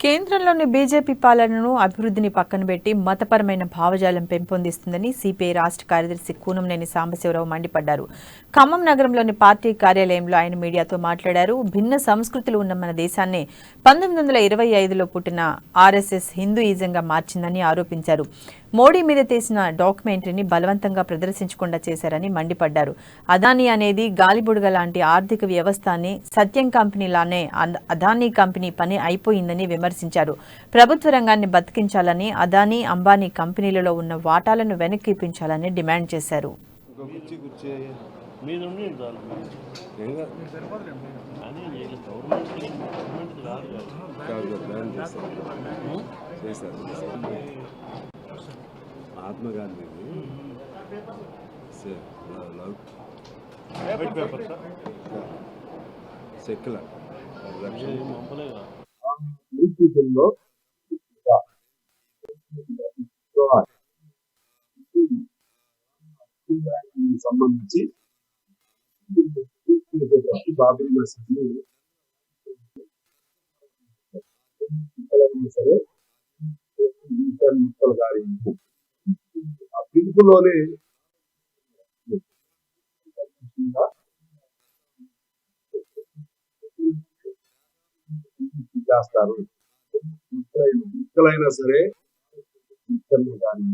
కేంద్రంలోని బీజేపీ పాలనను అభివృద్ధిని పక్కన పెట్టి మతపరమైన భావజాలం పెంపొందిస్తుందని సిపిఐ రాష్ట్ర కార్యదర్శి కూనంనేని సాంబశివరావు మండిపడ్డారు. ఖమ్మం నగరంలోని పార్టీ కార్యాలయంలో ఆయన మీడియాతో మాట్లాడారు. భిన్న సంస్కృతులు ఉన్న మన దేశాన్ని 1925లో పుట్టిన ఆర్ఎస్ఎస్ హిందూయిజంగా మార్చిందని ఆరోపించారు. మోడీ మీద తీసిన డాక్యుమెంటరీని బలవంతంగా ప్రదర్శించకుండా చేశారని మండిపడ్డారు. అదానీ అనేది గాలిబుడగ లాంటి ఆర్థిక వ్యవస్థ అని, సత్యం కంపెనీలానే అదానీ కంపెనీ పని అయిపోయిందని విమర్శించారు. ప్రభుత్వ రంగాన్ని బతికించాలని, అదానీ అంబానీ కంపెనీలలో ఉన్న వాటాలను వెనక్కి ఇప్పించాలని డిమాండ్ చేశారు. महात्मा गांधी సెక్యులర్ సంబంధించి బాబరీ మసీద్ని సరే ఆ పిలుపులోనే చేస్తారు. ముక్కలైనా సరే కానీ